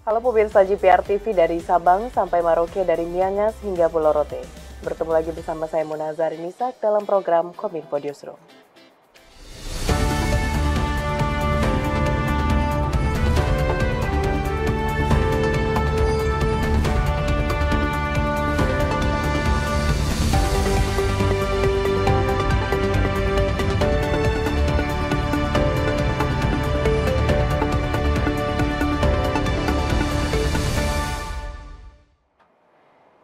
Halo pemirsa GPR TV dari Sabang sampai Merauke, dari Miangas hingga Pulau Rote. Bertemu lagi bersama saya Munazar Nisak dalam program Kominfo Newsroom.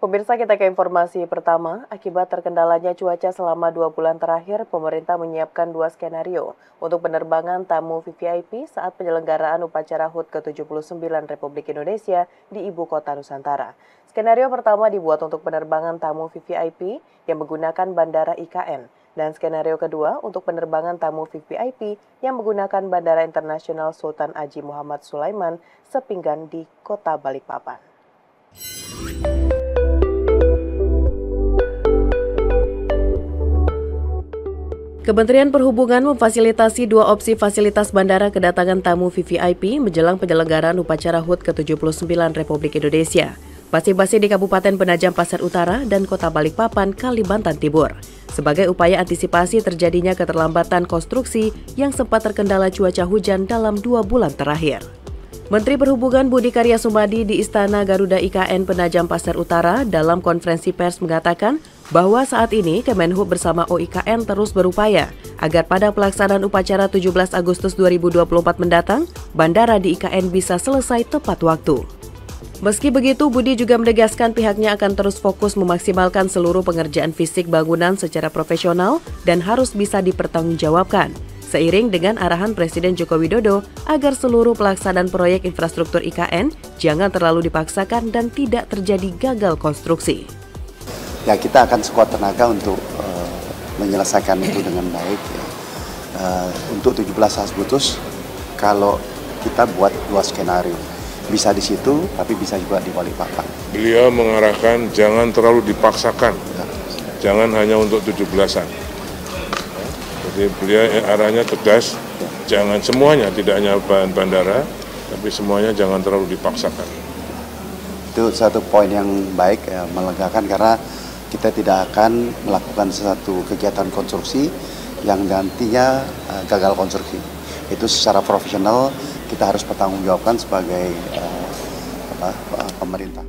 Pemirsa, kita ke informasi pertama. Akibat terkendalanya cuaca selama 2 bulan terakhir, pemerintah menyiapkan 2 skenario untuk penerbangan tamu VVIP saat penyelenggaraan upacara HUT ke-79 Republik Indonesia di Ibu Kota Nusantara. Skenario pertama dibuat untuk penerbangan tamu VVIP yang menggunakan Bandara IKN. Dan skenario kedua untuk penerbangan tamu VVIP yang menggunakan Bandara Internasional Sultan Haji Muhammad Sulaiman Sepinggan di Kota Balikpapan. Kementerian Perhubungan memfasilitasi 2 opsi fasilitas bandara kedatangan tamu VVIP menjelang penyelenggaraan upacara HUT ke-79 Republik Indonesia, masing-masing di Kabupaten Penajam Pasir Utara dan Kota Balikpapan, Kalimantan Timur, sebagai upaya antisipasi terjadinya keterlambatan konstruksi yang sempat terkendala cuaca hujan dalam 2 bulan terakhir. Menteri Perhubungan Budi Karya Sumadi di Istana Garuda IKN Penajam Pasir Utara dalam konferensi pers mengatakan bahwa saat ini Kemenhub bersama OIKN terus berupaya agar pada pelaksanaan upacara 17 Agustus 2024 mendatang, bandara di IKN bisa selesai tepat waktu. Meski begitu, Budi juga menegaskan pihaknya akan terus fokus memaksimalkan seluruh pengerjaan fisik bangunan secara profesional dan harus bisa dipertanggungjawabkan, seiring dengan arahan Presiden Joko Widodo agar seluruh pelaksanaan proyek infrastruktur IKN jangan terlalu dipaksakan dan tidak terjadi gagal konstruksi. Ya, kita akan sekuat tenaga untuk menyelesaikan itu dengan baik. Ya. Untuk 17 Agustus, kalau kita buat 2 skenario, bisa di situ, tapi bisa juga di Balikpapan. Beliau mengarahkan jangan terlalu dipaksakan, ya. Jangan hanya untuk 17-an. Jadi beliau arahnya tegas, ya. Jangan semuanya, tidak hanya bandara, tapi semuanya jangan terlalu dipaksakan. Itu satu poin yang baik, ya, melegakan, karena kita tidak akan melakukan sesuatu kegiatan konstruksi yang nantinya gagal konstruksi. Itu secara profesional kita harus bertanggungjawabkan sebagai pemerintah.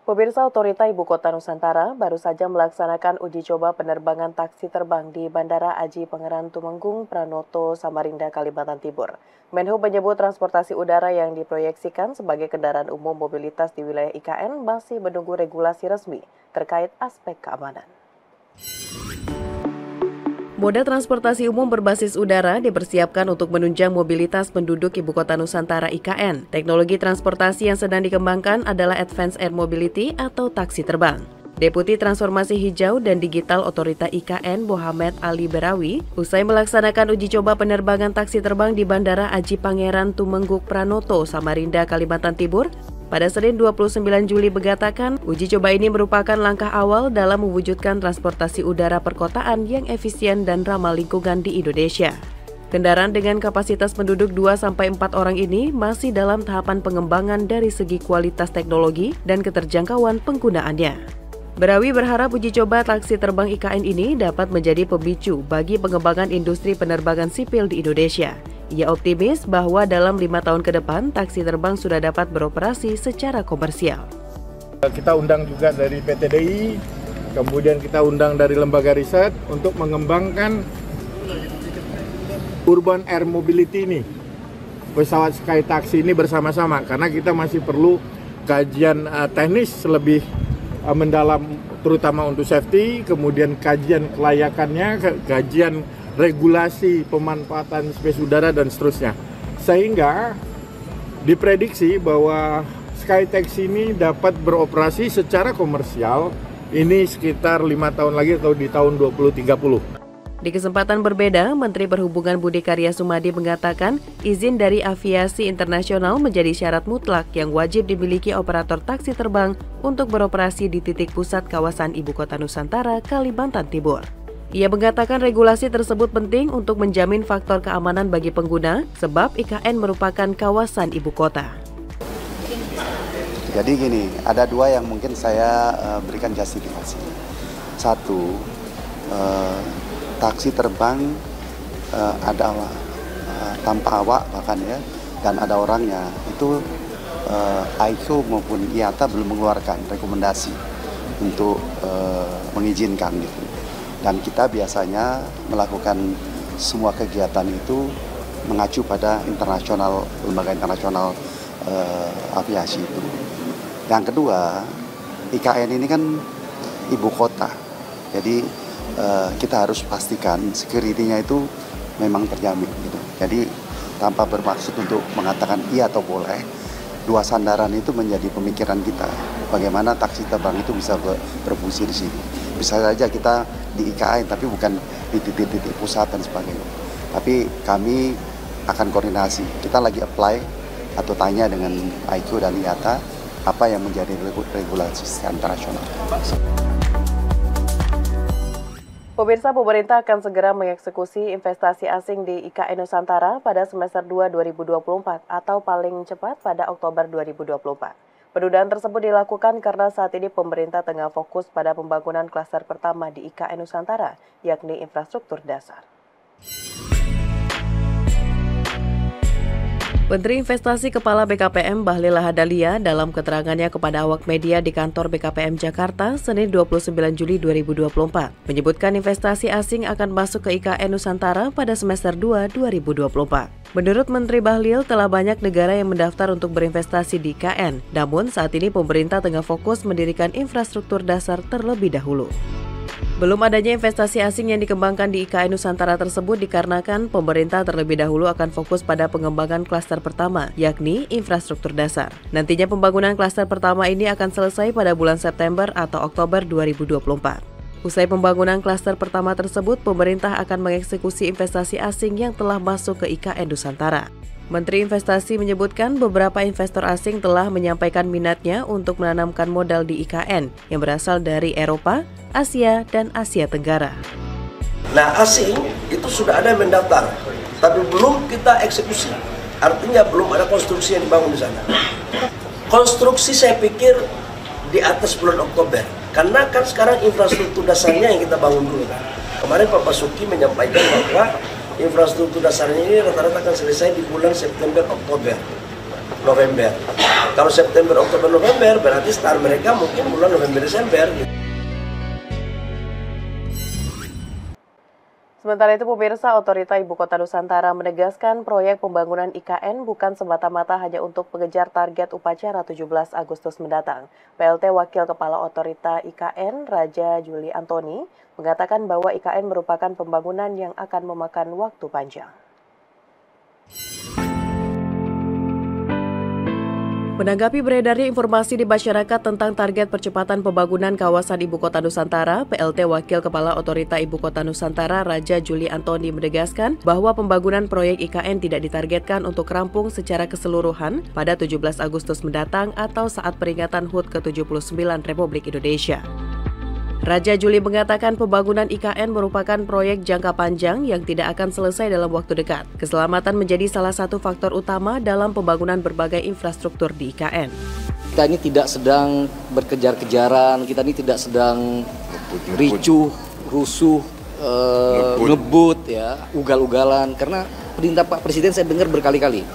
Pemirsa, Otorita Ibu Kota Nusantara baru saja melaksanakan uji coba penerbangan taksi terbang di Bandara Aji Pangeran Tumenggung, Pranoto, Samarinda, Kalimantan Timur. Menhub menyebut transportasi udara yang diproyeksikan sebagai kendaraan umum mobilitas di wilayah IKN masih menunggu regulasi resmi terkait aspek keamanan. Moda transportasi umum berbasis udara dipersiapkan untuk menunjang mobilitas penduduk Ibu Kota Nusantara IKN. Teknologi transportasi yang sedang dikembangkan adalah Advanced Air Mobility atau taksi terbang. Deputi Transformasi Hijau dan Digital Otorita IKN Muhammad Ali Berawi usai melaksanakan uji coba penerbangan taksi terbang di Bandara Aji Pangeran Tumenggung Pranoto, Samarinda, Kalimantan Timur, pada Senin 29 Juli mengatakan, uji coba ini merupakan langkah awal dalam mewujudkan transportasi udara perkotaan yang efisien dan ramah lingkungan di Indonesia. Kendaraan dengan kapasitas penduduk 2-4 orang ini masih dalam tahapan pengembangan dari segi kualitas teknologi dan keterjangkauan penggunaannya. Berawi berharap uji coba taksi terbang IKN ini dapat menjadi pemicu bagi pengembangan industri penerbangan sipil di Indonesia. Ia optimis bahwa dalam 5 tahun ke depan, taksi terbang sudah dapat beroperasi secara komersial. Kita undang juga dari PTDI, kemudian kita undang dari lembaga riset untuk mengembangkan urban air mobility ini, pesawat sky taxi ini bersama-sama, karena kita masih perlu kajian teknis lebih mendalam, terutama untuk safety, kemudian kajian kelayakannya, kajian regulasi pemanfaatan space udara dan seterusnya. Sehingga diprediksi bahwa Skytex ini dapat beroperasi secara komersial ini sekitar 5 tahun lagi atau di tahun 2030. Di kesempatan berbeda, Menteri Perhubungan Budi Karya Sumadi mengatakan izin dari aviasi internasional menjadi syarat mutlak yang wajib dimiliki operator taksi terbang untuk beroperasi di titik pusat kawasan Ibu Kota Nusantara, Kalimantan Timur. Ia mengatakan regulasi tersebut penting untuk menjamin faktor keamanan bagi pengguna, sebab IKN merupakan kawasan ibu kota. Jadi gini, ada dua yang mungkin saya berikan justifikasi. Satu, taksi terbang ada tanpa awak bahkan ya, dan ada orangnya. Itu ICAO maupun IATA belum mengeluarkan rekomendasi untuk mengizinkan gitu. Dan kita biasanya melakukan semua kegiatan itu mengacu pada internasional, lembaga internasional aviasi itu. Yang kedua, IKN ini kan ibu kota, jadi kita harus pastikan security-nya itu memang terjamin gitu. Jadi tanpa bermaksud untuk mengatakan iya atau boleh, dua sandaran itu menjadi pemikiran kita. Bagaimana taksi terbang itu bisa berfungsi di sini. Bisa saja kita di IKN, tapi bukan di titik-titik pusat dan sebagainya. Tapi kami akan koordinasi. Kita lagi apply atau tanya dengan ICAO dan IATA apa yang menjadi regulasi internasional. Pemirsa, pemerintah akan segera mengeksekusi investasi asing di IKN Nusantara pada semester 2 2024 atau paling cepat pada Oktober 2024. Penundaan tersebut dilakukan karena saat ini pemerintah tengah fokus pada pembangunan klaster pertama di IKN Nusantara, yakni infrastruktur dasar. Menteri Investasi Kepala BKPM Bahlil Lahadalia dalam keterangannya kepada awak media di kantor BKPM Jakarta Senin 29 Juli 2024 menyebutkan investasi asing akan masuk ke IKN Nusantara pada semester 2 2024. Menurut Menteri Bahlil, telah banyak negara yang mendaftar untuk berinvestasi di IKN, namun saat ini pemerintah tengah fokus mendirikan infrastruktur dasar terlebih dahulu. Belum adanya investasi asing yang dikembangkan di IKN Nusantara tersebut dikarenakan pemerintah terlebih dahulu akan fokus pada pengembangan klaster pertama, yakni infrastruktur dasar. Nantinya pembangunan klaster pertama ini akan selesai pada bulan September atau Oktober 2024. Usai pembangunan klaster pertama tersebut, pemerintah akan mengeksekusi investasi asing yang telah masuk ke IKN Nusantara. Menteri Investasi menyebutkan beberapa investor asing telah menyampaikan minatnya untuk menanamkan modal di IKN yang berasal dari Eropa, Asia, dan Asia Tenggara. Nah, asing itu sudah ada yang mendaftar, tapi belum kita eksekusi. Artinya belum ada konstruksi yang dibangun di sana. Konstruksi saya pikir di atas bulan Oktober, karena kan sekarang infrastruktur dasarnya yang kita bangun dulu kan. Kemarin Pak Basuki menyampaikan bahwa infrastruktur dasarnya ini rata-rata akan selesai di bulan September, Oktober, November. Kalau September, Oktober, November berarti start mereka mungkin bulan November, Desember. Sementara itu, pemirsa, Otorita Ibu Kota Nusantara menegaskan proyek pembangunan IKN bukan semata-mata hanya untuk mengejar target upacara 17 Agustus mendatang. PLT Wakil Kepala Otorita IKN, Raja Juli Antoni, mengatakan bahwa IKN merupakan pembangunan yang akan memakan waktu panjang. Menanggapi beredarnya informasi di masyarakat tentang target percepatan pembangunan kawasan Ibu Kota Nusantara, PLT Wakil Kepala Otorita Ibu Kota Nusantara Raja Juli Antoni menegaskan bahwa pembangunan proyek IKN tidak ditargetkan untuk rampung secara keseluruhan pada 17 Agustus mendatang atau saat peringatan HUT ke-79 Republik Indonesia. Raja Juli mengatakan pembangunan IKN merupakan proyek jangka panjang yang tidak akan selesai dalam waktu dekat. Keselamatan menjadi salah satu faktor utama dalam pembangunan berbagai infrastruktur di IKN. Kita ini tidak sedang berkejar-kejaran, kita ini tidak sedang ricuh, rusuh, ngebut, ya, ugal-ugalan. Karena perintah Pak Presiden saya dengar berkali-kali,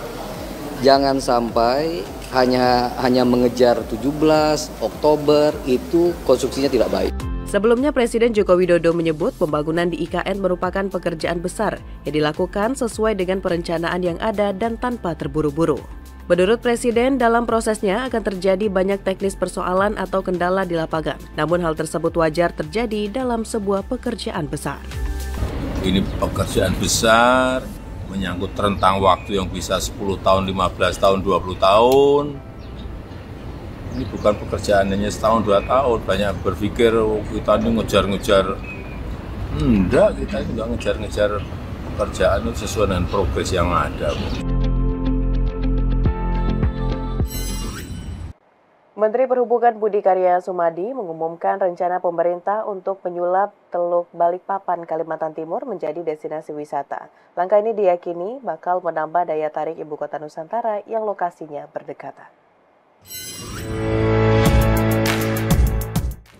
jangan sampai hanya mengejar 17 Oktober, itu konstruksinya tidak baik. Sebelumnya, Presiden Joko Widodo menyebut pembangunan di IKN merupakan pekerjaan besar yang dilakukan sesuai dengan perencanaan yang ada dan tanpa terburu-buru. Menurut Presiden, dalam prosesnya akan terjadi banyak teknis persoalan atau kendala di lapangan. Namun hal tersebut wajar terjadi dalam sebuah pekerjaan besar. Ini pekerjaan besar, menyangkut rentang waktu yang bisa 10 tahun, 15 tahun, 20 tahun. Ini bukan pekerjaan hanya setahun, 2 tahun. Banyak berpikir kita ini ngejar-ngejar. Enggak, kita itu enggak ngejar-ngejar pekerjaan itu sesuai dengan progres yang ada. Menteri Perhubungan Budi Karya Sumadi mengumumkan rencana pemerintah untuk menyulap Teluk Balikpapan, Kalimantan Timur menjadi destinasi wisata. Langkah ini diyakini bakal menambah daya tarik ibu kota Nusantara yang lokasinya berdekatan.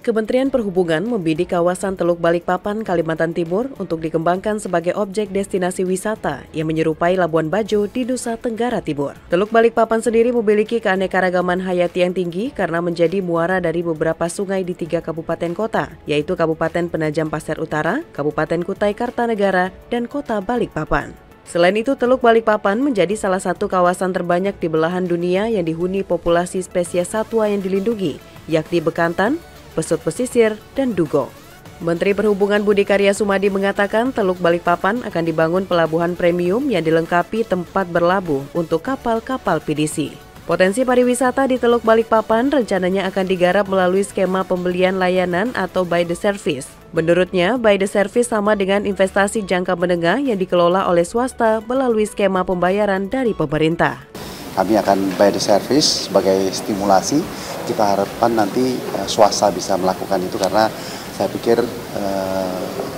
Kementerian Perhubungan membidik kawasan Teluk Balikpapan, Kalimantan Timur untuk dikembangkan sebagai objek destinasi wisata yang menyerupai Labuan Bajo di Nusa Tenggara Timur. Teluk Balikpapan sendiri memiliki keanekaragaman hayati yang tinggi karena menjadi muara dari beberapa sungai di 3 kabupaten kota, yaitu Kabupaten Penajam Pasir Utara, Kabupaten Kutai Kartanegara, dan Kota Balikpapan. Selain itu, Teluk Balikpapan menjadi salah satu kawasan terbanyak di belahan dunia yang dihuni populasi spesies satwa yang dilindungi, yakni bekantan, pesut pesisir, dan dugong. Menteri Perhubungan Budi Karya Sumadi mengatakan Teluk Balikpapan akan dibangun pelabuhan premium yang dilengkapi tempat berlabuh untuk kapal-kapal PDC. Potensi pariwisata di Teluk Balikpapan rencananya akan digarap melalui skema pembelian layanan atau by the service. Menurutnya, by the service sama dengan investasi jangka menengah yang dikelola oleh swasta melalui skema pembayaran dari pemerintah. Kami akan by the service sebagai stimulasi. Kita harapkan nanti swasta bisa melakukan itu karena saya pikir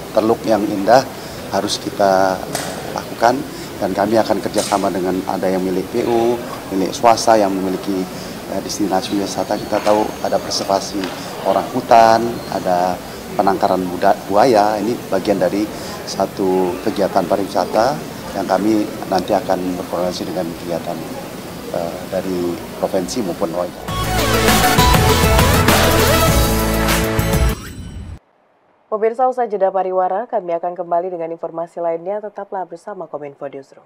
teluk yang indah harus kita lakukan dan kami akan kerjasama dengan ada yang milik PU, milik swasta yang memiliki destinasi wisata. Kita tahu ada preservasi orang hutan, ada penangkaran buaya, ini bagian dari satu kegiatan pariwisata yang kami nanti akan berkoordinasi dengan kegiatan dari provinsi maupun royal. Pemirsa, usai jeda pariwara, kami akan kembali dengan informasi lainnya. Tetaplah bersama Kominfo Newsroom.